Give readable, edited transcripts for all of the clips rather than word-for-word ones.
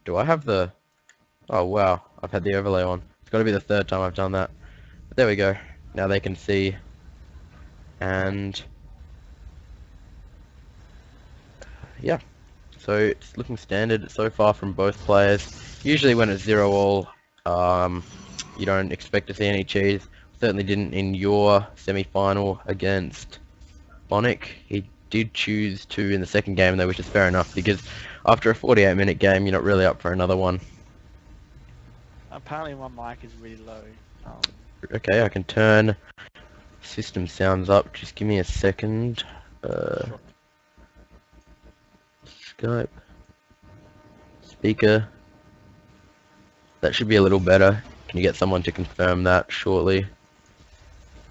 Do I have the... Oh wow, I've had the overlay on. It's got to be the third time I've done that. But there we go. Now they can see. And... yeah. So it's looking standard so far from both players. Usually when it's 0-all, you don't expect to see any cheese. Certainly didn't in your semi-final against Bonic. He did choose to in the second game though, which is fair enough, because after a 48-minute game, you're not really up for another one. Apparently my mic is really low. Okay, I can turn system sounds up. Just give me a second. Sure. Skype. Speaker. That should be a little better. Can you get someone to confirm that shortly?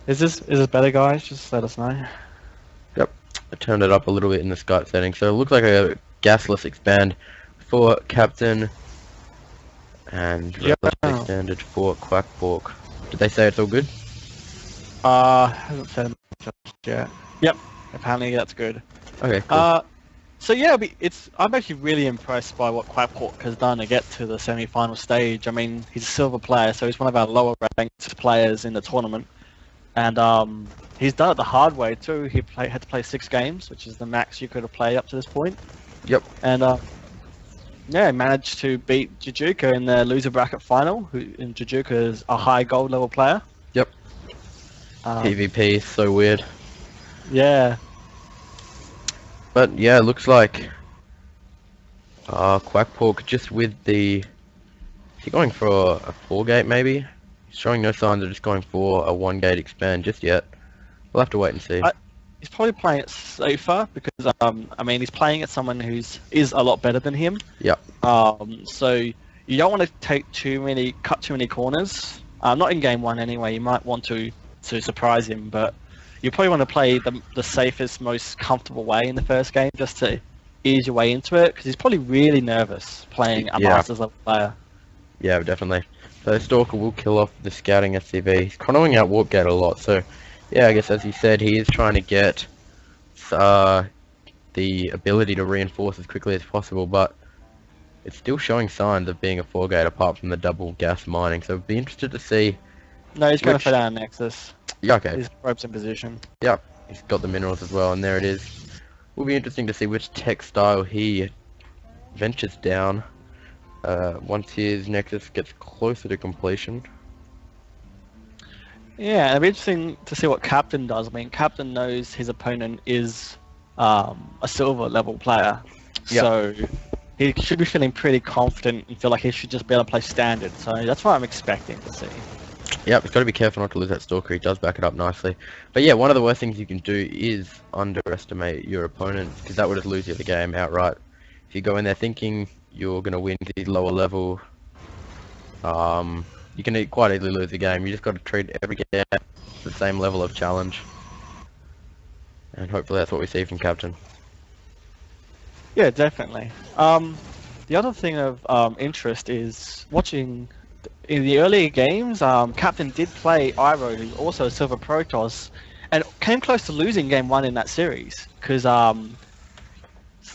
Is this better, guys? Just let us know. Yep. I turned it up a little bit in the Skype settings. So it looks like a gasless expand for Captain and relatively standard for Quackpork. Did they say it's all good? Hasn't said much yet. Yep. Apparently that's good. Okay, cool. So yeah, I'm actually really impressed by what Quackpork has done to get to the semi-final stage. I mean, he's a silver player, so he's one of our lower ranked players in the tournament, and he's done it the hard way too. He had to play 6 games, which is the max you could have played up to this point. Yep. And yeah, he managed to beat Jujuka in the loser bracket final. And Jujuka is a high gold level player. Yep. PvP is so weird. Yeah. But yeah, it looks like Quackpork just with the... Is he going for a 4-gate maybe? He's showing no signs of just going for a 1-gate expand just yet. We'll have to wait and see. He's probably playing it safer because I mean he's playing at someone who's a lot better than him. Yep. So you don't want to cut too many corners. Not in game 1 anyway. You might want to surprise him, but you probably want to play the safest, most comfortable way in the first game, just to ease your way into it, because he's probably really nervous playing a Masters level player. Yeah, definitely. So Stalker will kill off the scouting SCV. He's chronoing out Warp Gate a lot, so yeah, I guess as he said, he is trying to get the ability to reinforce as quickly as possible, but it's still showing signs of being a 4-gate apart from the double gas mining, so I'd be interested to see. No, he's going to put down Nexus. Yeah, okay. His probe's in position. Yep, he's got the minerals as well, and there it is. Will be interesting to see which tech style he ventures down once his Nexus gets closer to completion. Yeah, it'll be interesting to see what Captain does. I mean, Captain knows his opponent is a silver level player, so he should be feeling pretty confident and feel like he should just be able to play standard. So that's what I'm expecting to see. Yep, he's got to be careful not to lose that Stalker. He does back it up nicely. But yeah, one of the worst things you can do is underestimate your opponent, because that would just lose you the game outright. If you go in there thinking you're going to win because he's lower level, you can quite easily lose the game. You just got to treat every game the same level of challenge. And hopefully that's what we see from Captain. Yeah, definitely. The other thing of interest is watching... In the earlier games, Captain did play Iroh, who's also a Silver Protoss, and came close to losing game 1 in that series, because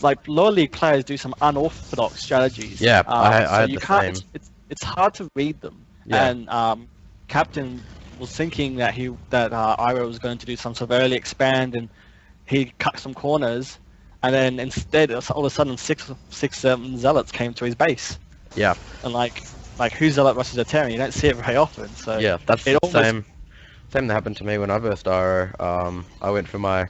like lower league players do some unorthodox strategies. Yeah, I had you the can't. same. It's hard to read them. Yeah. And Captain was thinking that Iroh was going to do some sort of early expand, and he cut some corners, and then instead, all of a sudden, six zealots came to his base. Yeah. And like who's Zealot versus a Terran? You don't see it very often. So yeah, that's the same that happened to me when I versed Iroh. I went for my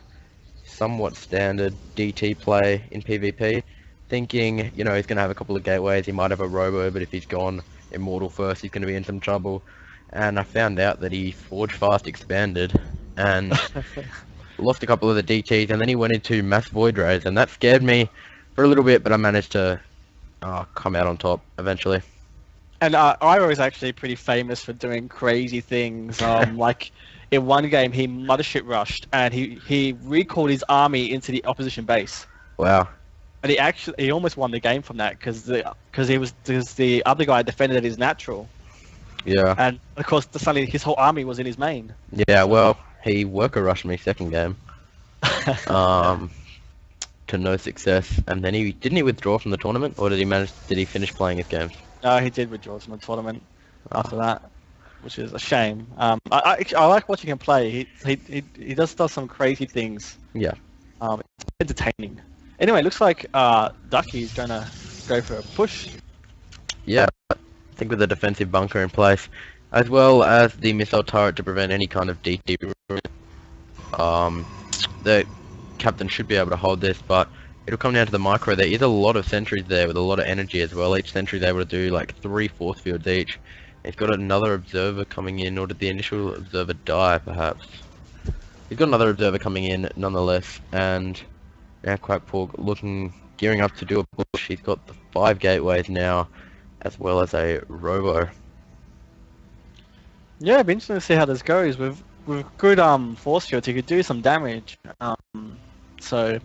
somewhat standard DT play in PvP, thinking, you know, he's going to have a couple of gateways, he might have a robo, but if he's gone Immortal first, he's going to be in some trouble. And I found out that he Forge Fast expanded, and lost a couple of the DTs, and then he went into Mass Void Rays, and that scared me for a little bit, but I managed to come out on top eventually. And Iroh is actually pretty famous for doing crazy things. Like in one game, he mothership rushed and he recalled his army into the opposition base. Wow! And he almost won the game from that because the other guy defended his natural. Yeah. And of course, suddenly his whole army was in his main. Yeah. Well, he worker rushed me second game. Turned to no success, and then didn't he withdraw from the tournament, or did he finish playing his games? He did withdraw from the tournament after that, which is a shame. I like watching him play. He does some crazy things. Yeah. It's entertaining. Anyway, looks like Ducky's gonna go for a push. Yeah, I think with the defensive bunker in place, as well as the missile turret to prevent any kind of DT. The captain should be able to hold this, but it'll come down to the micro. There is a lot of sentries there with a lot of energy as well. Each sentry is able to do like 3 force fields each. He's got another observer coming in, or did the initial observer die perhaps? He's got another observer coming in nonetheless, and now Quackpork gearing up to do a push. He's got the 5 gateways now, as well as a robo. Yeah, it'd be interesting to see how this goes. With good force fields, he could do some damage. So,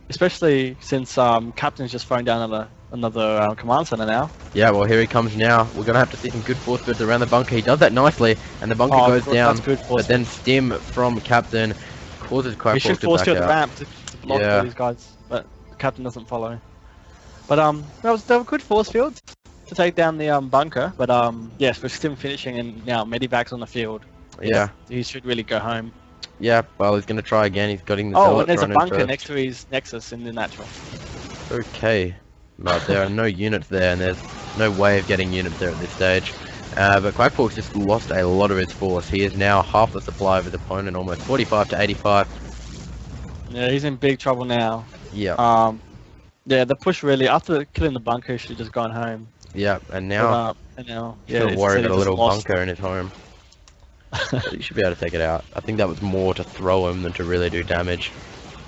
especially since Captain's just thrown down another command center now. Yeah, well here he comes now. We're gonna have to see some good force fields around the bunker. He does that nicely, and the bunker goes down. That's good force but then Stim from Captain causes Quackpork we should to force back field the out. ramp to block all these guys, but the Captain doesn't follow. But they were good force fields to take down the bunker. But yes, with Stim finishing and now Medivac's on the field. Yeah. He should really go home. Yeah, well he's gonna try again. He's getting the Oh, and there's a Zealotron in bunker first. next to his Nexus in the natural. Okay, but there are no units there, and there's no way of getting units there at this stage. But Quackpork's just lost a lot of his force. He is now half the supply of his opponent, almost 45 to 85. Yeah, he's in big trouble now. Yeah. Yeah, the push really after killing the bunker, he should have just gone home. Yeah, and now yeah, he's worried about a little lost. bunker in his home. But he should be able to take it out. I think that was more to throw him than to really do damage.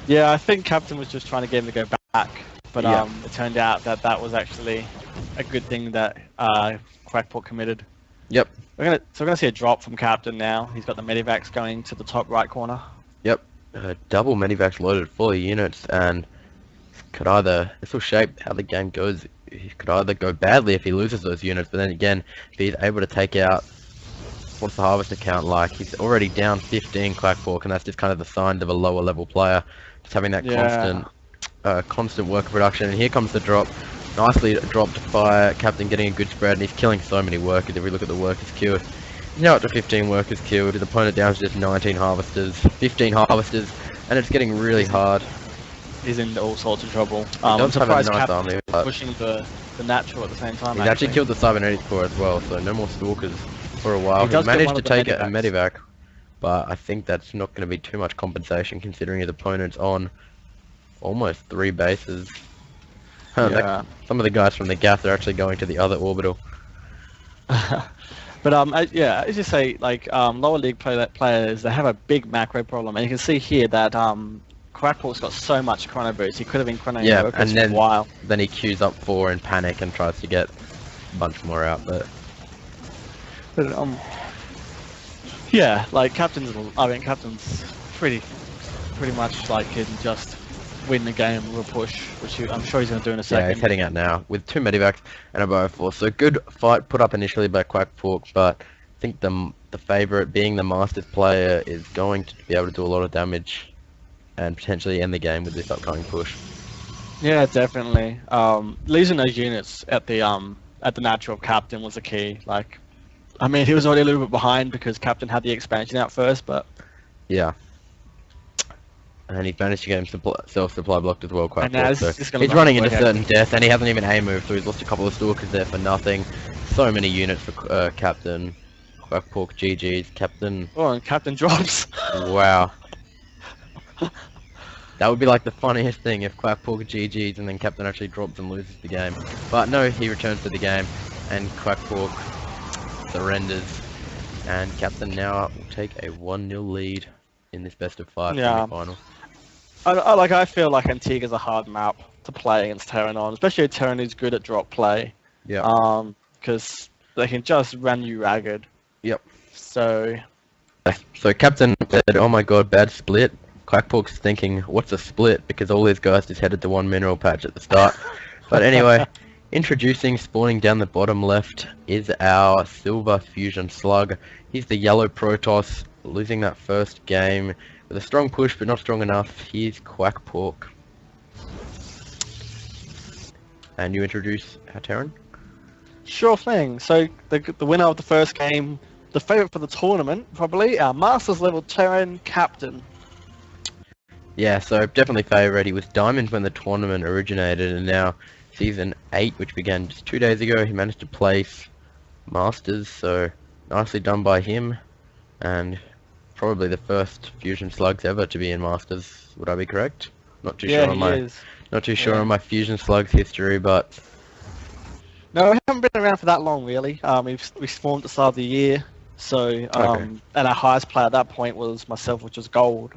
Yeah, I think Captain was just trying to get him to go back, but Yeah. it turned out that was actually a good thing that Quackpork committed. Yep. So we're gonna see a drop from Captain now. He's got the Medivacs going to the top right corner. Yep. Double Medivacs loaded, full of units, and this will shape how the game goes. He could either go badly if he loses those units, but then again, if he's able to take out, what's the harvester count like? He's already down 15 Quackpork, and that's just kind of the sign of a lower level player. Just having that constant worker production. And here comes the drop. Nicely dropped by Captain, getting a good spread, and he's killing so many workers. If we look at the workers killed, he's now up to 15 workers killed. His opponent down to just 19 harvesters, 15 harvesters, and it's getting really hard. He's in all sorts of trouble. Does have a nice Captain army, is but pushing the natural at the same time. he's actually killed the cybernetics core as well, so no more stalkers for a while. He does He get managed one to of the take a medivacs. medivac, but I think that's not going to be too much compensation considering his opponent's on almost 3 bases. Yeah. Some of the guys from the Gath are actually going to the other orbital. But yeah, as you say, like lower league players, they have a big macro problem, and you can see here that Quackpork's got so much chrono boost. He could have been chrono workers for a while. Then he queues up 4 in panic and tries to get a bunch more out, but yeah, like Captain's pretty much like can just win the game with a push, which I'm sure he's going to do in a second. yeah, he's heading out now with 2 medivacs and a bioforce. So good fight put up initially by Quackpork, but I think the favourite, being the Masters player, is going to be able to do a lot of damage and potentially end the game with this upcoming push. Yeah, definitely. Losing those units at the natural Captain was the key. Like, I mean, he was already a little bit behind because Captain had the expansion out first, but yeah. And he's managed to get him self-supply blocked as well, And now Quackpork. this So is just gonna he's running into work out. certain death, and he hasn't even A-moved, so he's lost a couple of stalkers there for nothing. So many units for Captain. Quackpork, GG's, Captain. oh, and Captain drops. Wow. That would be like the funniest thing if Quackpork GG's and then Captain actually drops and loses the game. But no, he returns to the game, and Quackpork surrenders. And Captain now will take a 1-0 lead in this best of 5 semi-final. I feel like Antigua's a hard map to play against Terran on, especially if Terran is good at drop play. Yeah. Because they can just run you ragged. Yep. So Captain said, "Oh my god, bad split." Quackpork's thinking, "What's a split?" Because all his guys just headed to 1 mineral patch at the start. But anyway, introducing, spawning down the bottom left, is our Silver Fusion Slug. He's the yellow Protoss, losing that first game with a strong push, but not strong enough. Here's Quackpork. and you introduce our Terran. Sure thing. So the winner of the first game, the favourite for the tournament, probably our Masters level Terran Captain. Yeah, so definitely favourite. He was Diamond when the tournament originated, and now Season 8, which began just 2 days ago, he managed to place Masters, so nicely done by him, and probably the first Fusion Slugs ever to be in Masters. Would I be correct? Not too Yeah, sure on he my is. not too sure Yeah. on my Fusion Slugs history, but No, we haven't been around for that long, really. We formed at the start of the year, so and our highest player at that point was myself, which was Gold.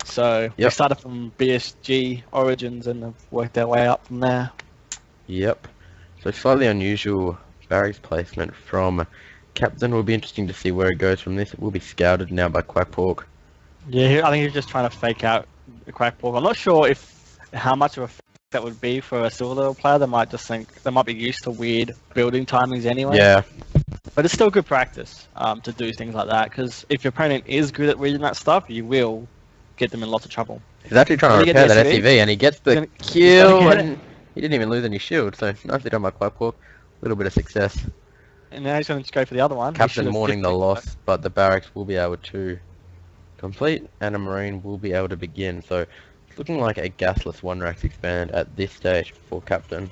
So we Yep. started from BSG Origins and have worked our way up from there. Yep. So slightly unusual barracks placement from Captain. Will be interesting to see where it goes from this. It will be scouted now by Quackpork. Yeah, I think he's just trying to fake out the Quackpork. I'm not sure how much of a fake that would be for a silver level player. They might just think they might be used to weird building timings anyway. Yeah. But it's still good practice to do things like that, because if your opponent is good at reading that stuff, you will get them in lots of trouble. He's actually trying to Did he get repair the that SUV? SUV, and he gets the gonna kill, get it. and he didn't even lose any shield, so nicely done by Quackpork. A little bit of success. And now he's going to go for the other one. He should Captain have mourning the picked it. loss, but the barracks will be able to complete, and a Marine will be able to begin. So it's looking like a gasless one-racks expand at this stage for Captain.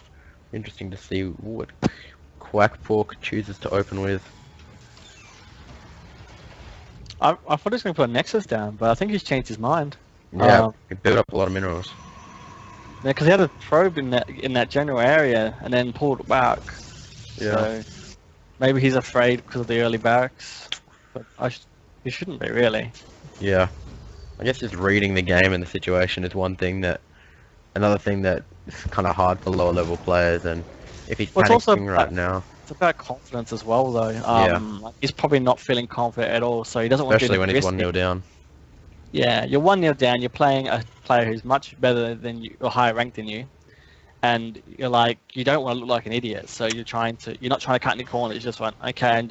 Interesting to see what Quackpork chooses to open with. I thought he was going to put a Nexus down, but I think he's changed his mind. Yeah, he built up a lot of minerals. Yeah, because he had a probe in that general area and then pulled it back. Yeah. So maybe he's afraid because of the early barracks, but he shouldn't be really. Yeah. I guess just reading the game and the situation is one thing that... Another thing that is kind of hard for lower level players, and if he's Well, it's also panicking right now... It's about confidence as well, though. Yeah. He's probably not feeling confident at all, so he doesn't want to Especially do when the he's risky. 1-0 down. Yeah, you're 1-0 down, you're playing a player who's much better than you, or higher ranked than you, and you're like, you don't want to look like an idiot, so you're not trying to cut any corners, you just want, okay,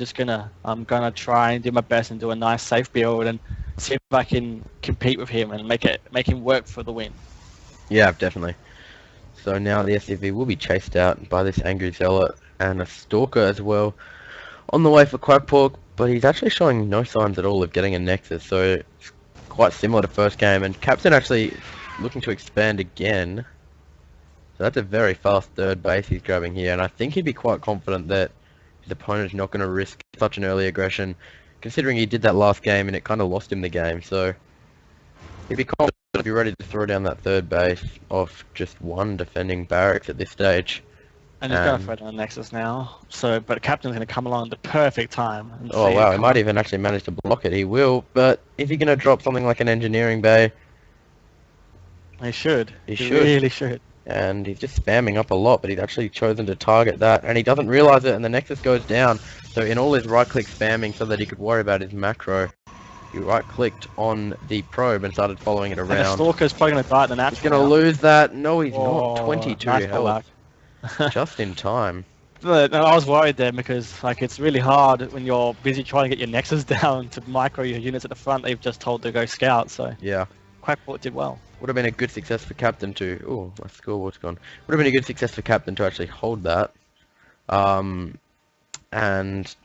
I'm gonna try and do my best and do a nice safe build and see if I can compete with him and make him work for the win. Yeah, definitely. So now the SCV will be chased out by this angry zealot and a stalker as well on the way for Quackpork, but he's actually showing no signs at all of getting a Nexus, so it's quite similar to first game, and Captain actually looking to expand again. So that's a very fast third base he's grabbing here, and I think he'd be quite confident that his opponent's not going to risk such an early aggression, considering he did that last game and it kind of lost him the game, so he'd be confident to be ready to throw down that third base of just one defending barracks at this stage. And he's going to throw down the Nexus now, but Captain's going to come along at the perfect time. And Oh wow, he might even actually manage to block it. He will, but is he going to drop something like an engineering bay? He should. He should. Really should. And he's just spamming up a lot, but he's actually chosen to target that, and he doesn't realize it, and the Nexus goes down. So in all his right-click spamming so that he could worry about his macro, he right-clicked on the probe and started following it And the around. Stalker's probably going to die at the natural. He's going to lose that. No, he's Oh, not. 22 nice health. Just in time. But I was worried there because it's really hard when you're busy trying to get your Nexus down to micro your units at the front. They've just told to go scout, so Yeah. Quackpork did well. Would have been a good success for Captain to... Oh, my scoreboard's gone. Would have been a good success for Captain to actually hold that. And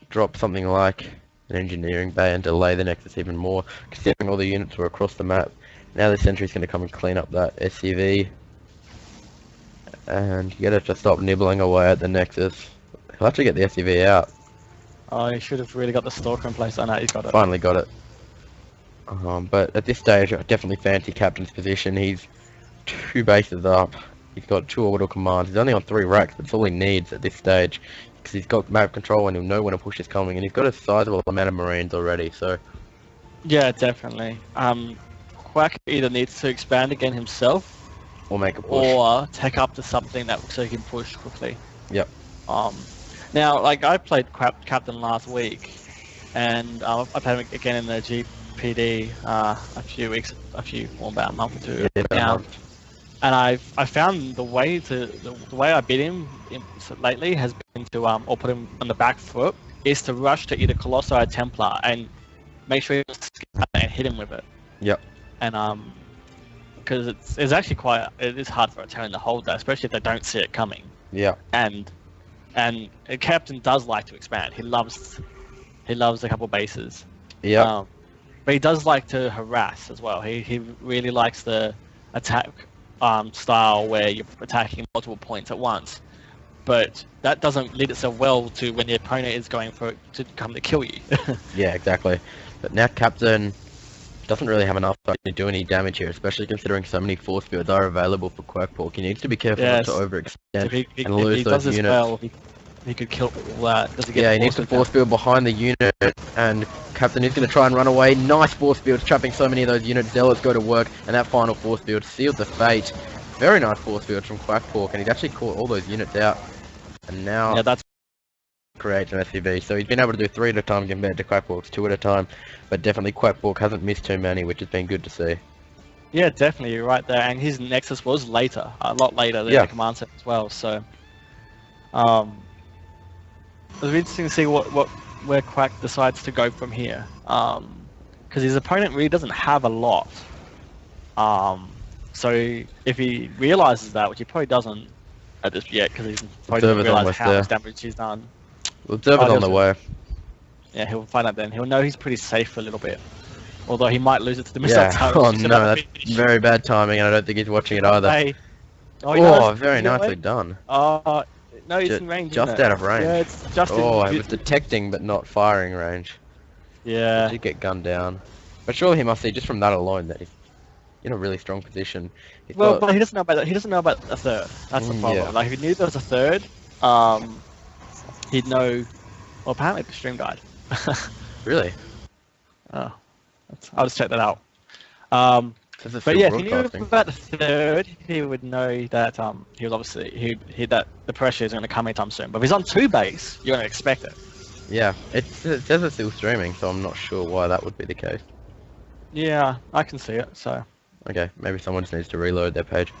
drop something like an engineering bay and delay the Nexus even more, considering all the units were across the map. Now the sentry's going to come and clean up that SCV. And you gotta just stop nibbling away at the Nexus. He'll actually get the SCV out. Oh, he should have really got the Stalker in place. I know he's got it. Finally got it. But at this stage, I definitely fancy Captain's position. He's 2 bases up. He's got 2 orbital commands. He's only on 3 racks, but it's all he needs at this stage. Because he's got map control and he'll know when a push is coming. And he's got a sizable amount of Marines already, so... Yeah, definitely. Quack either needs to expand again himself, Or make a push. or take up to something so he can push quickly. Yep. Now, I played Captain last week, and I played him again in the GPD about a month or 2 Yeah, now. And I found the way I beat him lately has been to or put him on the back foot is to rush to either Colossi or Templar and make sure you and hit him with it. Yep. And because it's actually it is hard for a Terran to hold that, especially if they don't see it coming. Yeah. And Captain does like to expand. He loves a couple bases. Yeah. But he does like to harass as well. He really likes the attack style where you're attacking multiple points at once. But that doesn't lead itself well to when the opponent is going for it to come to kill you. Yeah, exactly. But now Captain doesn't really have enough to do any damage here, especially considering so many force fields are available for Quackpork. He needs to be careful not to overextend and lose those units. Well, he could kill that. Yeah, he needs to force field behind the unit, and Captain is going to try and run away. Nice force field, trapping so many of those units. Zealots go to work, and that final force field sealed the fate. Very nice force field from Quackpork, and he's actually caught all those units out. And now... Yeah, that's... creates an SCV, so he's been able to do 3 at a time compared to Quackpork's 2 at a time, but definitely Quackpork hasn't missed too many, which has been good to see. Yeah, definitely, you're right there, and his Nexus was later, a lot later than the command center as well, so... It'll be interesting to see where Quack decides to go from here, because his opponent really doesn't have a lot. So if he realizes that, which he probably doesn't at this yet, because he's probably doesn't realize how much damage he's done. Observer's on the way. Yeah, he'll find out then. He'll know he's pretty safe for a little bit. Although he might lose it to the missile turret. Oh no, that's very bad timing, and I don't think he's watching it either. Hey. Oh, very nicely done. No, it's in range. Just out of range. Yeah, it's just it was detecting but not firing range. Yeah. He did get gunned down. But surely he must see, just from that alone, that he's in a really strong position. But he doesn't know about that. He doesn't know about a third. That's the problem. Yeah. Like if he knew there was a third, he'd know. Well, apparently the stream died. Really? Oh, I'll just check that out. But yeah, if he knew about the third, he would know that he was obviously that the pressure is going to come anytime soon. But if he's on 2 base, you're going to expect it. Yeah, it says it's still streaming, so I'm not sure why that would be the case. Yeah, I can see it. So. Okay, maybe someone just needs to reload their page.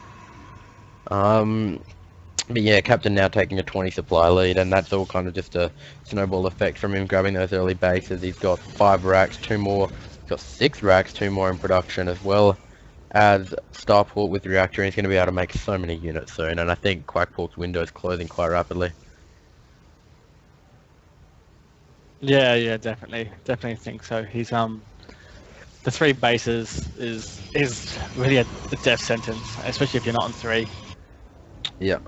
But yeah, Captain now taking a 20 supply lead, and that's all kind of just a snowball effect from him grabbing those early bases. He's got 5 racks, 2 more. He's got 6 racks, 2 more in production, as well as Starport with reactor. And he's going to be able to make so many units soon, and I think Quackpork's window is closing quite rapidly. Yeah, definitely think so. He's the 3 bases is really a death sentence, especially if you're not on 3. Yeah.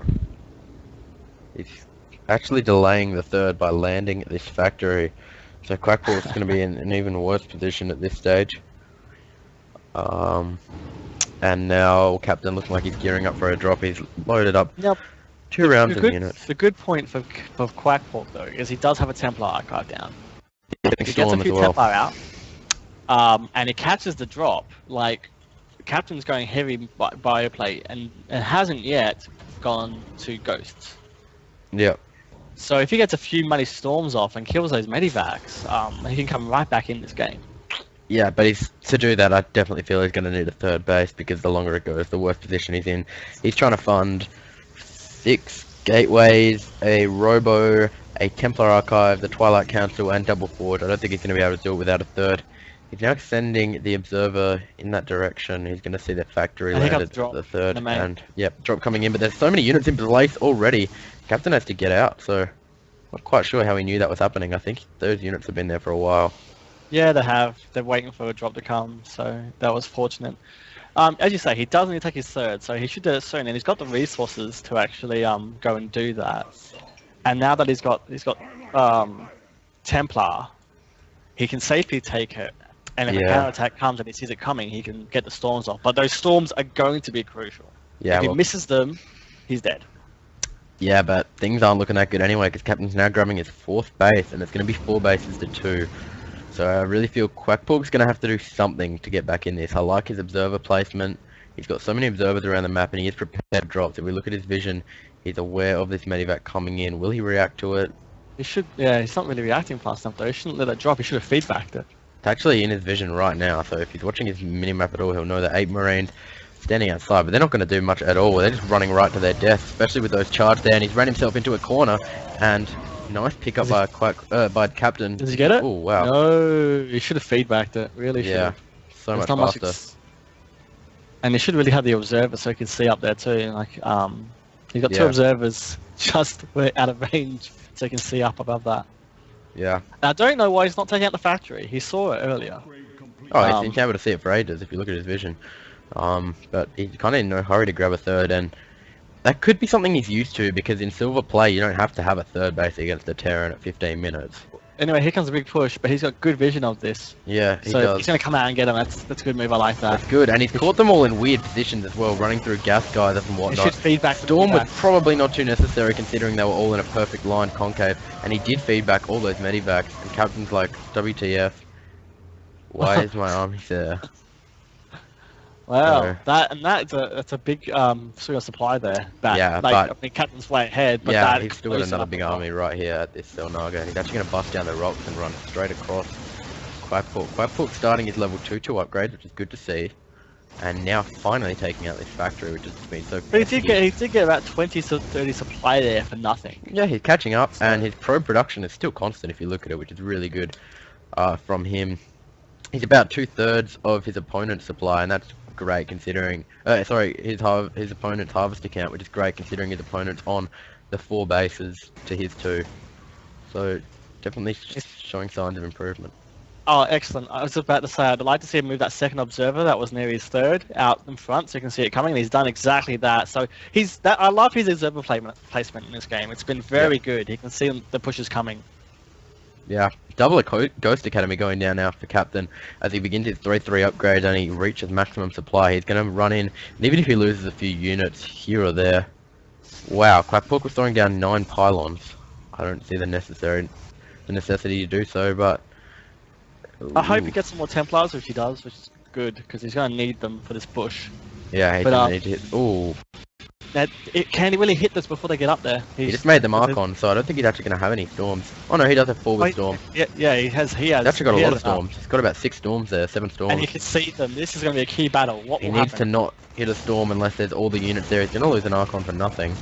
He's actually delaying the 3rd by landing at this factory, so Quackpork's going to be in an even worse position at this stage. And now Captain looking like he's gearing up for a drop. He's loaded up 2 rounds of units. The good point for Quackpork though is he does have a Templar archive down. If he gets a few Templar out, and he catches the drop, like Captain's going heavy bioplate and hasn't yet gone to Ghosts. Yep. So if he gets a few Money Storms off and kills those Medivacs, he can come right back in this game. Yeah, but to do that, I definitely feel he's going to need a 3rd base, because the longer it goes, the worse position he's in. He's trying to fund 6 gateways, a Robo, a Templar Archive, the Twilight Council, and Double Forge. I don't think he's going to be able to do it without a 3rd. He's now sending the Observer in that direction. He's going to see the factory landed the 3rd, and yep, drop coming in. But there's so many units in place already. Captain has to get out, so not quite sure how he knew that was happening. I think those units have been there for a while. Yeah, they have. They're waiting for a drop to come, so that was fortunate. As you say, he does need to take his 3rd, so he should do it soon, and he's got the resources to actually go and do that. And now that he's got Templar, he can safely take it. And if a counterattack comes and he sees it coming, he can get the storms off. But those storms are going to be crucial. Yeah, if he misses them, he's dead. Yeah, but things aren't looking that good anyway, because Captain's now grabbing his 4th base, and it's going to be 4 bases to 2. So I really feel Quackpork's going to have to do something to get back in this. I like his observer placement. He's got so many observers around the map, and he is prepared drops. If we look at his vision, he's aware of this Medivac coming in. Will he react to it? He should. Yeah, he's not really reacting fast enough though. He shouldn't let it drop. He should have feedbacked it. It's actually in his vision right now, so if he's watching his minimap at all, he'll know that 8 Marines standing outside, but they're not going to do much at all. They're just running right to their death, especially with those charge there, and he's ran himself into a corner, and nice pickup by Captain. Does he get it? Oh, wow. No, he should have feedbacked it, really should have. So much faster. And he should really have the observer so he can see up there too, like, You've got two observers just out of range, so you can see up above that. Yeah. Now, I don't know why he's not taking out the factory. He saw it earlier. Oh, he's able to see it for ages if you look at his vision. But he's kind of in no hurry to grab a third, and that could be something he's used to, because in silver play you don't have to have a third base against the Terran at 15 minutes. Anyway, here comes a big push, but he's got good vision of this. Yeah, he so does. He's going to come out and get him. That's a good move. I like that. That's good, and he's caught them all in weird positions as well, running through gas guys and whatnot. He should feedback. Storm was probably not too necessary considering they were all in a perfect line concave, and he did feedback all those medivacs, and Captain's like, WTF, why is my army there? Wow, that's a big sort of supply there. Yeah, like, but I mean, Captain's way ahead, but yeah, that he's still got another big army right here at this Selnaga, and he's actually going to bust down the rocks and run straight across Quackpork. Quackpork starting his level 2 upgrade, which is good to see, and now finally taking out this factory, which has been so. But he did get about 20 to 30 supply there for nothing. Yeah, he's catching up, and his probe production is still constant if you look at it, which is really good from him. He's about 2/3 of his opponent's supply, and that's great considering his opponent's harvester count, which is great considering his opponent's on the 4 bases to his 2. So definitely showing signs of improvement. Oh, excellent. I was about to say I'd like to see him move that second observer that was near his third out in front so you can see it coming, and he's done exactly that. So I love his observer placement in this game. It's been very good. You can see the pushes coming. Yeah, double a Ghost Academy going down now for Captain as he begins his 3/3 upgrade and he reaches maximum supply. He's going to run in, and even if he loses a few units here or there. Wow, Quackpork was throwing down 9 pylons. I don't see the necessity to do so, but I hope he gets some more Templars, which he does, which is good because he's going to need them for this push. Yeah, he's going to need to hit. Ooh. Can he really hit this before they get up there? He just made them Archon, so I don't think he's actually going to have any storms. Oh no, he does have 4 with storm. Yeah, he has. He's actually got a lot of storms. He's got about 6 storms there, 7 storms. And you can see them. This is going to be a key battle. What he will needs happen? to not hit a storm unless there's all the units there. He's going to lose an Archon for nothing.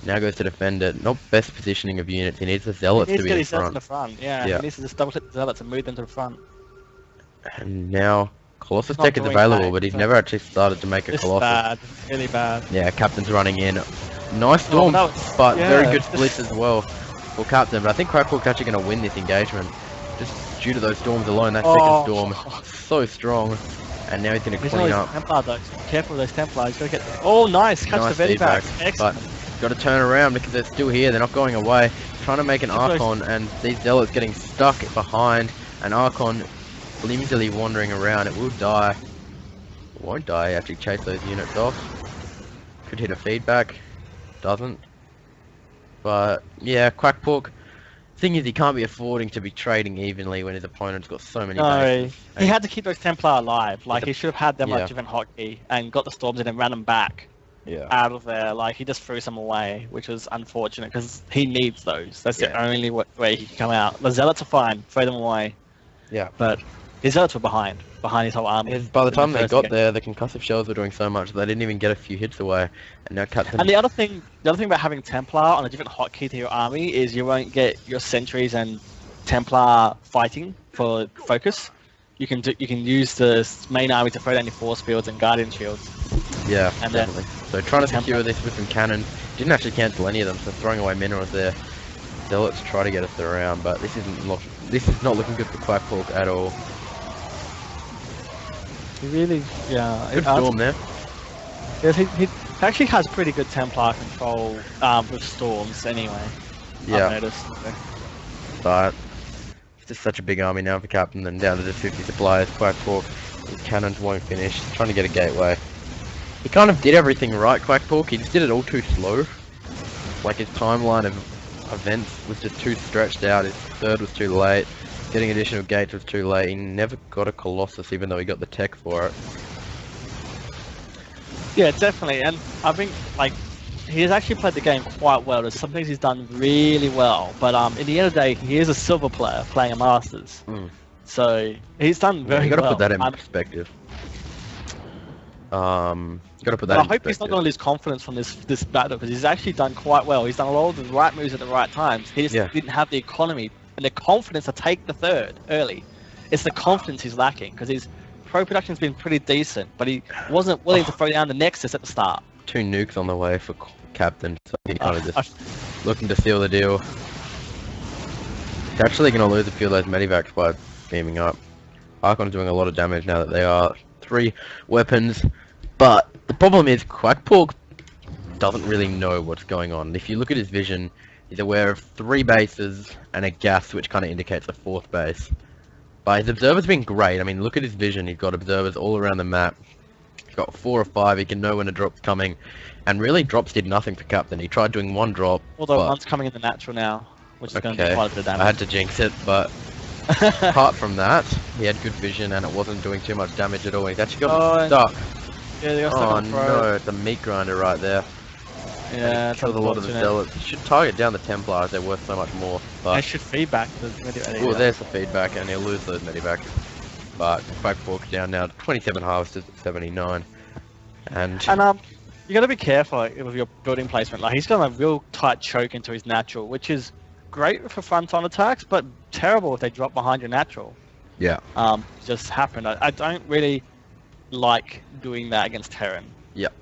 Now goes to defend it. Not best positioning of units. He needs the Zealots to be in front. Yeah, he needs to just double hit the Zealots and move them to the front. And now Colossus Tech is available, but he's never actually started to make a Colossus. Bad, really bad. Yeah, Captain's running in. Nice storm, but very good splits as well for Captain. But I think Quackpork's actually going to win this engagement, just due to those storms alone. That second storm, so strong. And now he's going to clean up. Templar, though. Careful with those Templars. Gotta get. Oh, nice! Catch the feedback. But got to turn around because they're still here. They're not going away. Trying to make an Archon, and these Zealots getting stuck behind. An Archon flimsily wandering around. It will die. It won't die. Actually, chase those units off. Could hit a feedback. Doesn't. But yeah, Quackpork. Thing is, he can't be affording to be trading evenly when his opponent's got so many bases. He had to keep those Templar alive. Like he should have had them like different hotkey and got the storms in and ran them back out of there. Like he just threw some away, which was unfortunate because he needs those. That's the only way he can come out. The Zealots are fine, throw them away. Yeah, but his Zealots were behind his whole army. By the time they got there, the concussive shells were doing so much they didn't even get a few hits away, and now Captain. And the other thing about having Templar on a different hotkey to your army is you won't get your sentries and Templar fighting for focus. You can use the main army to throw down your force fields and guardian shields. Yeah, and definitely. So trying to secure this with some cannons, didn't actually cancel any of them, so throwing away minerals there. Zealots try to get us around, but this is not looking good for Quackpork at all. He really, good storm there. Yes, he actually has pretty good Templar control with storms anyway. Yeah. I've noticed. But it's just such a big army now for Captain, and down to just 50 supplies. Quackpork, his cannons won't finish. He's trying to get a gateway. He kind of did everything right, Quackpork. He just did it all too slow. Like his timeline of events was just too stretched out. His third was too late. Getting additional gates was too late. He never got a Colossus, even though he got the tech for it. Yeah, definitely. And I think like he has actually played the game quite well. There's some things he's done really well, but in the end of the day, he is a silver player playing a Masters. So he's done very well. You gotta put that in perspective. Gotta put that. I hope he's not going to lose confidence from this battle because he's actually done quite well. He's done a lot of the right moves at the right times. He just didn't have the economy and the confidence to take the third early. It's the confidence he's lacking because his pro production's been pretty decent, but he wasn't willing to throw down the Nexus at the start. 2 nukes on the way for Captain, so he kind of just looking to seal the deal. He's actually going to lose a few of those medivacs by beaming up. Archon's doing a lot of damage now that they are 3 weapons, but the problem is Quackpork doesn't really know what's going on. If you look at his vision, he's aware of 3 bases and a gas, which kind of indicates a 4th base. But his observer's been great. I mean, look at his vision. He's got observers all around the map. He's got 4 or 5. He can know when a drop's coming. And really, drops did nothing for Captain. He tried doing 1 drop. Although one's coming in the natural now, which is going to do quite a bit of damage. I had to jinx it, but apart from that, he had good vision and it wasn't doing too much damage at all. He's actually got stuck. Yeah, they got stuck on throw. No, it's a meat grinder right there. Yeah, kills a lot of the zealots. You should target down the Templars, they're worth so much more. But they should feedback the medivac. Oh, there's the feedback, and he'll lose those medivacs. But Quackpork's down now to 27 harvesters at 79. And you got to be careful with your building placement. Like, he's got a real tight choke into his natural, which is great for front-on attacks, but terrible if they drop behind your natural. Yeah. Just happened. I don't really like doing that against Terran. Yep.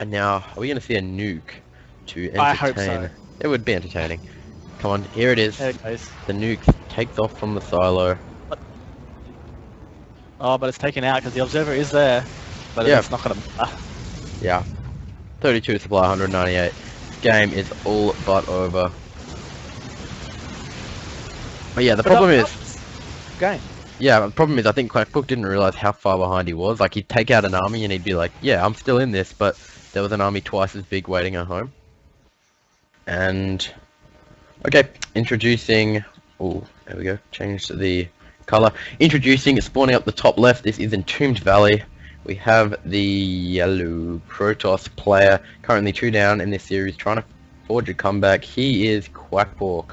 And now, are we going to see a nuke to entertain? I hope so. It would be entertaining. Come on, here it is. There it goes. The nuke takes off from the silo. Oh, but it's taken out because the observer is there. But it's not going to... Yeah. 32 supply, 198. Game is all but over. But yeah, the problem is... Game. Yeah, the problem is I think Quackpork didn't realise how far behind he was. Like, he'd take out an army and he'd be like, yeah, I'm still in this, but there was an army twice as big waiting at home. And... Okay, introducing... Oh, there we go. Change the colour. Introducing, spawning up the top left, this is Entombed Valley. We have the yellow Protoss player, currently 2 down in this series, trying to forge a comeback. He is Quackpork.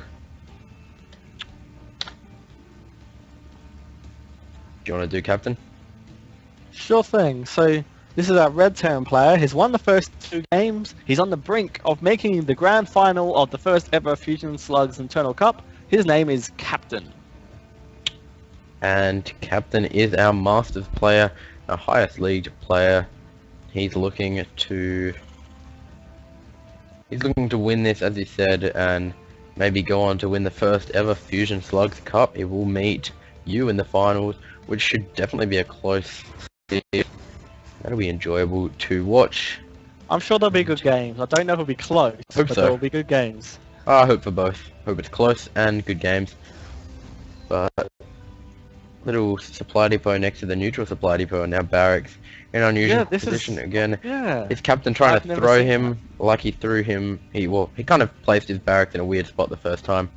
Do you want to do Captain? Sure thing. So this is our red Terran player. He's won the first 2 games. He's on the brink of making the grand final of the first ever Fusion Slugs Internal Cup. His name is Captain. And Captain is our Masters player, our highest league player. He's looking to win this, as he said, and maybe go on to win the first ever Fusion Slugs Cup. He will meet you in the finals, which should definitely be a close series. That'll be enjoyable to watch. I'm sure there'll be good games. I don't know if it'll be close, but there will be good games. I hope for both. Hope it's close and good games. But little supply depot next to the neutral supply depot, and now barracks in unusual position again. Yeah. Is Captain trying to throw him like he threw him? He kind of placed his barracks in a weird spot the first time.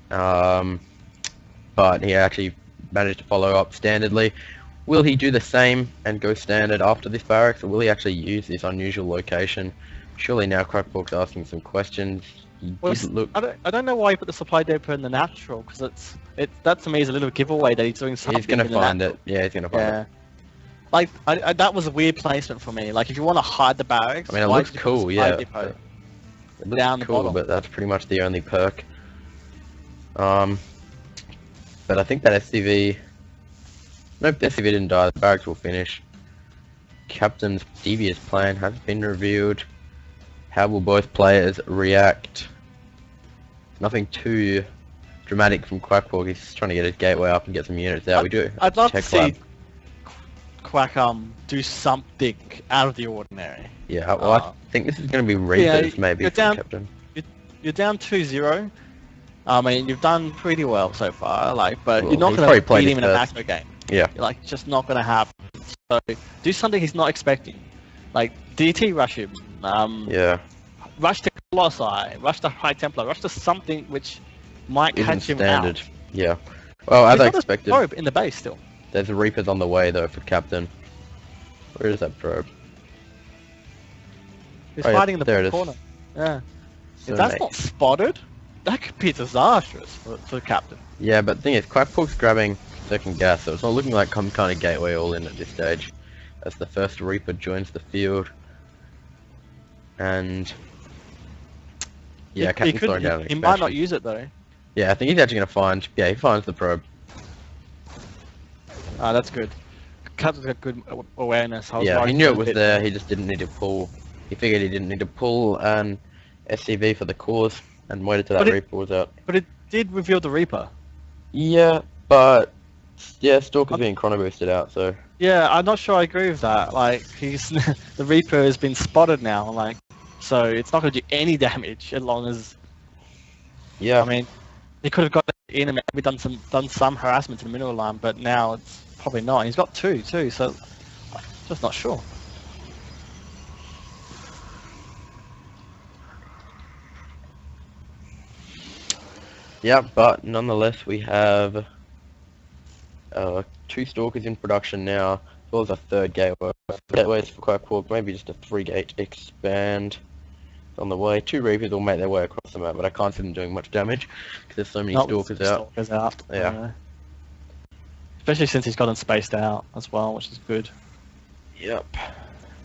But he actually managed to follow up standardly. Will he do the same and go standard after this barracks, or will he actually use this unusual location? Surely now Quackpork's asking some questions. I don't know why he put the supply depot in the natural, because that to me is a little giveaway that he's doing something. He's gonna find it. Yeah, he's gonna find it. Like that was a weird placement for me. Like, if you want to hide the barracks, I mean, it looks cool, yeah. It looks down the cool, bottom. but that's pretty much the only perk. But I think that SCV... Nope, the SCV didn't die. The barracks will finish. Captain's devious plan has been revealed. How will both players react? Nothing too dramatic from Quackpork. He's just trying to get his gateway up and get some units out. I'd love to see Quack do something out of the ordinary. Yeah, well, I think this is going to be Reapers maybe for Captain. You're down 2-0. I mean, you've done pretty well so far, but you're not going to beat him in a macro game. Yeah. It's just not going to happen. So do something he's not expecting. Like, DT rush him. Yeah. Rush to Colossi, rush to High Templar, rush to something which might catch him out. Yeah. Well, as I expected. Probe in the base still. There's Reapers on the way though for Captain. Where is that probe? He's fighting in the corner. Yeah. So if that's not spotted, that could be disastrous for Captain. Yeah, but the thing is, Quackpork's grabbing second gas, so it's not looking like some kind of gateway all in at this stage. As the first Reaper joins the field. And... yeah, Captain's throwing down an expansion. He might not use it though. Yeah, I think he's actually going to find... yeah, he finds the probe. That's good. Captain's got good awareness. I was Yeah, he worried knew a it was bit. there, he just didn't need to pull. He figured he didn't need to pull an SCV for the cause, and waited till that Reaper was out. But it did reveal the Reaper. Yeah, but yeah, Stalker's being chrono boosted out, so Yeah, I'm not sure I agree with that. Like, he's the Reaper has been spotted now, like, so it's not going to do any damage as long as. yeah. I mean, he could have got in and maybe done some harassment to the mineral line, but now it's probably not. And he's got two too, so just not sure. Yeah, but nonetheless, we have 2 Stalkers in production now, as well as a 3rd gateway. Gateways for Quackpork, maybe just a 3-gate expand on the way. 2 Reapers will make their way across the map, but I can't see them doing much damage because there's so many Stalkers out. Stalkers out. Yeah. Especially since he's got them spaced out as well, which is good. Yep.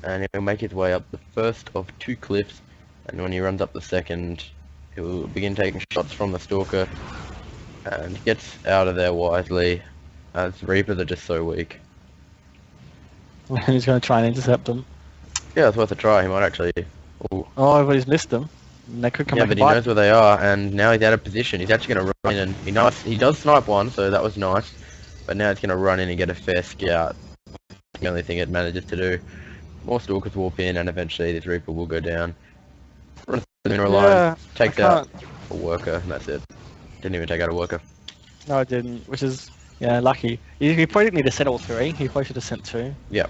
And he'll make his way up the first of 2 cliffs, and when he runs up the second, he will begin taking shots from the Stalker, and gets out of there wisely, as Reapers are just so weak. And he's going to try and intercept them. Yeah, it's worth a try. He might actually. Ooh. Oh, but he's missed them. And they could come back but he knows where they are, and now he's out of position. He's actually going to run in, and he does snipe one, so that was nice. But now he's going to run in and get a fair scout. The only thing it manages to do. More Stalkers warp in, and eventually this Reaper will go down. Runs the mineral line, takes out a worker, and that's it. Didn't even take out a worker. No, it didn't, which is, yeah, lucky. He probably didn't need to send all 3. He probably should have sent 2. Yeah.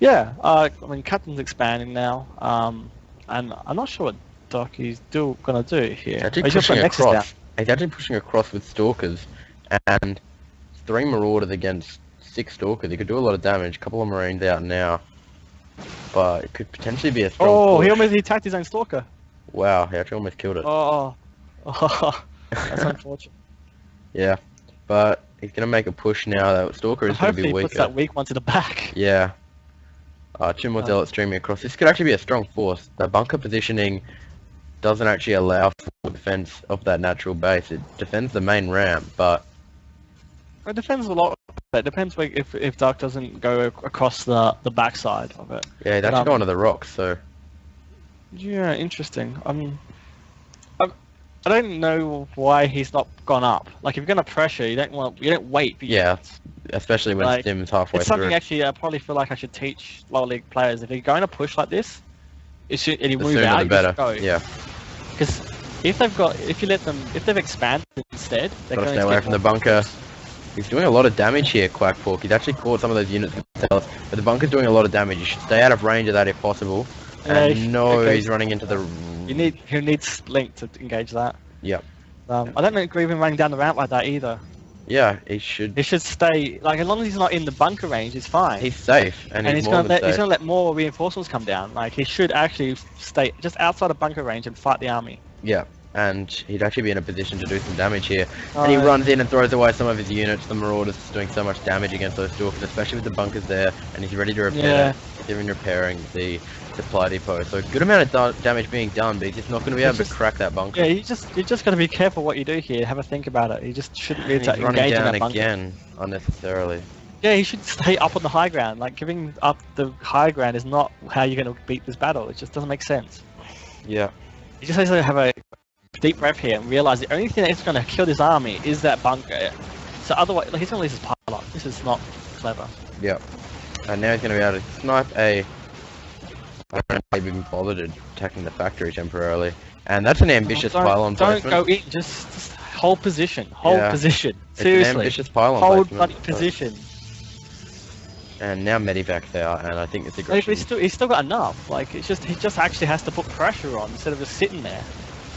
Yeah, I mean, Captain's expanding now, and I'm not sure what Doc is still going to do here. He's actually pushing across. He's actually pushing across with Stalkers, and 3 Marauders against 6 Stalkers. He could do a lot of damage. A couple of Marines out now, but it could potentially be a strong push. He attacked his own Stalker. Wow, he actually almost killed it. That's unfortunate. Yeah, but he's going to make a push now. That Stalker is going to be weaker. Hopefully he puts that weak one to the back. Yeah. 2 more Zealots streaming across. This could actually be a strong force. The bunker positioning doesn't actually allow for defense of that natural base. It defends the main ramp, but... It depends a lot. It depends if Dark doesn't go across the backside of it. Yeah, he's actually going to the rocks, so... Yeah, interesting. I don't know why he's not gone up. Like, if you're gonna pressure, you don't wait. Yeah, especially when Stim's halfway through. It's something actually I probably feel like I should teach lower league players. If you're going to push like this, and you move out, you just go. Yeah. Because if they've expanded instead, they're Gotta going stay to away from the bunker. He's doing a lot of damage here, Quackpork. He's actually caught some of those units himself, but the bunker's doing a lot of damage. You should stay out of range of that if possible. And he's running into the... He needs Link to engage that. Yep. I don't agree with him running down the ramp like that either. Yeah, he should. He should stay, like, as long as he's not in the bunker range, he's fine. He's safe, and he's more than safe. He's gonna let more reinforcements come down. Like, he should actually stay just outside of bunker range and fight the army. Yeah, and he'd actually be in a position to do some damage here. And he runs in and throws away some of his units. The Marauders doing so much damage against those Stalkers, especially with the bunkers there, and he's ready to repair. He's even repairing the supply depot. So a good amount of damage being done, but he's just not going to be able to crack that bunker. Yeah, you just got to be careful what you do here. Have a think about it. You just shouldn't be engage in that bunker. Again, unnecessarily. Yeah, he should stay up on the high ground. Like, giving up the high ground is not how you're going to beat this battle. It just doesn't make sense. Yeah. You just have to have a deep breath here and realize the only thing that's going to kill this army is that bunker. So otherwise, like, he's going to lose his pilot. This is not clever. Yep. And now he's going to be able to snipe a... I don't know if they've even bothered attacking the factory temporarily. And that's an ambitious pylon placement. Don't go in, just hold position. Hold position. Seriously. It's an ambitious pylon hold placement. Hold position. And now Medivac's out, and I think it's aggression. He's still got enough. Like, he just actually has to put pressure on instead of just sitting there.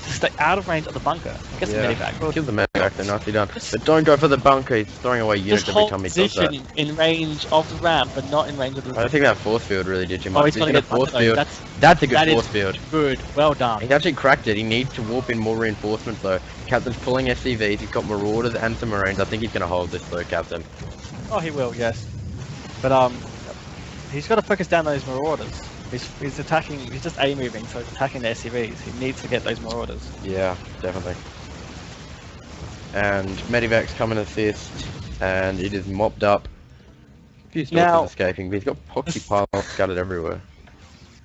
To stay out of range of the bunker. Get the Medivac. Kill the Medivac, they're nicely done. But don't go for the bunker, he's throwing away units every time he does that. Just in range of the ramp, but not in range of the... I don't think that force field really did you much. He's going to get force field. That's a good force field. Good, well done. He's actually cracked it, he needs to warp in more reinforcements though. Captain's pulling SCVs, he's got Marauders and some Marines. I think he's going to hold this though, Captain. Oh, he will, yes. But he's got to focus down those Marauders. He's attacking, he's just A-moving, so he's attacking the SCVs. He needs to get those Marauders. Yeah, definitely. And Medivac's come and assist, and it is mopped up few stalkers Now- escaping, but he's got poxy piles scattered everywhere.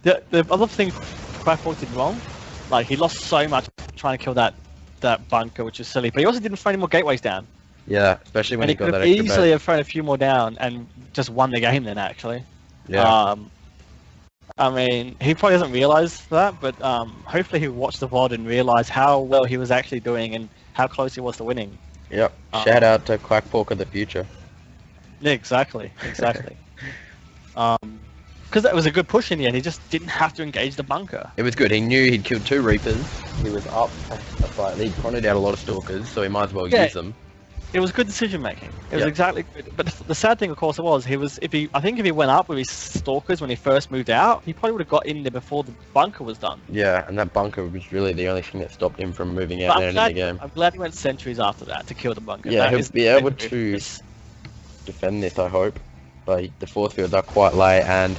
The other thing Quackpork did wrong, like he lost so much trying to kill that bunker, which is silly. But he also didn't throw any more gateways down. Yeah, especially when And he he got could that have extra easily base. have thrown a few more down and just won the game then, actually. Yeah. I mean, he probably doesn't realise that, but hopefully he watched the VOD and realised how well he was actually doing and how close he was to winning. Yep. Shout out to Quackpork of the future. Yeah, exactly. Because that was a good push in the end. He just didn't have to engage the bunker. It was good. He knew he'd killed 2 Reapers. He was up a fight. He'd cornered out a lot of Stalkers, so he might as well use them. It was good decision making. It was Yep. exactly good. But the sad thing, of course, was I think if he went up with his Stalkers when he first moved out, he probably would have got in there before the bunker was done. Yeah, and that bunker was really the only thing that stopped him from moving out But and ending the game. I'm glad he went sentries after that to kill the bunker. Yeah, That he'll is be able very to good. defend this, I hope. But the force fields are quite late, and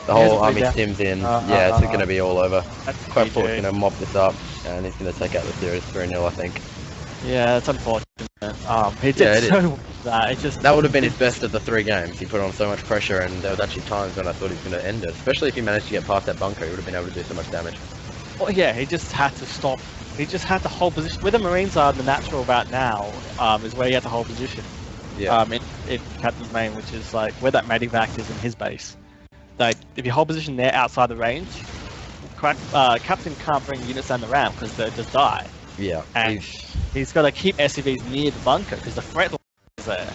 the He has whole a army big stims in. Yeah, it's going to be all over. That's Quackpork's GG. going to mop this up, and he's going to take out the series 3-0, I think. Yeah, it's unfortunate. He did Yeah, it so well with that. It just That would have been his best of the 3 games. He put on so much pressure, and there was actually times when I thought he was going to end it. Especially if he managed to get past that bunker, he would have been able to do so much damage. Well, yeah, he just had to stop. He just had to hold position. Where the Marines are the natural about now is where he had to hold position. Yeah. In Captain's Main, which is like where that Medivac is in his base. Like, if you hold position there outside the range, Captain can't bring units down the ramp because they'll just die. Yeah. And he's got to keep SCVs near the bunker because the threat is there.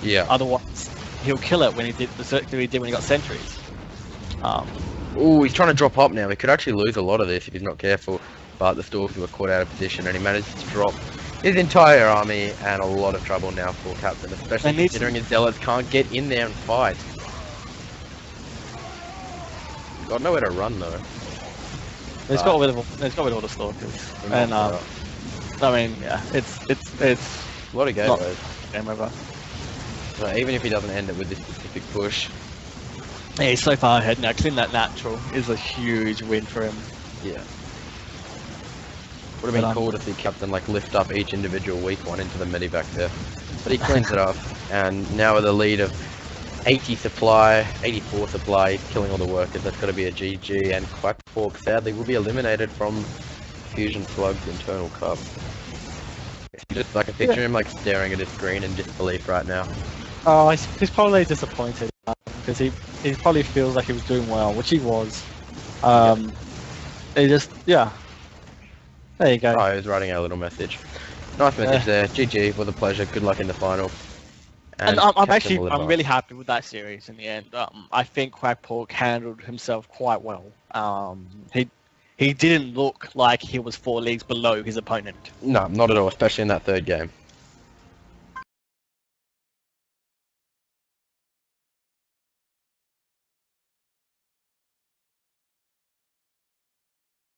Yeah. Otherwise, he'll kill it when he did the circular he did when he got sentries. Ooh, he's trying to drop up now. He could actually lose a lot of this if he's not careful. But the Stalkers were caught out of position, and he managed to drop his entire army, and a lot of trouble now for Captain, especially considering his Zealots can't get in there and fight. He's got nowhere to run though. He's got rid of all the Stalkers, and I mean, yeah, it's A lot of not gateways. game over. So even if he doesn't end it with this specific push, Yeah, he's so far ahead now. Clean that natural is a huge win for him. yeah. Would have been But, cool to see Captain like lift up each individual weak one into the medivac there. But he cleans it up, and now with a lead of 80 supply, 84 supply, he's killing all the workers. That's got to be a GG, and Quackpork sadly will be eliminated from Fusion Slugs Internal Cup. Just like a picture him like staring at his screen in disbelief right now. Oh, he's probably disappointed because he probably feels like he was doing well, which he was. He just There you go. Oh, he was writing out a little message. Nice message there. GG, was a pleasure. Good luck in the final. And I'm Captain will I'm advance. really happy with that series in the end. I think Quackpork handled himself quite well. He didn't look like he was 4 leagues below his opponent. No, not at all, especially in that 3rd game.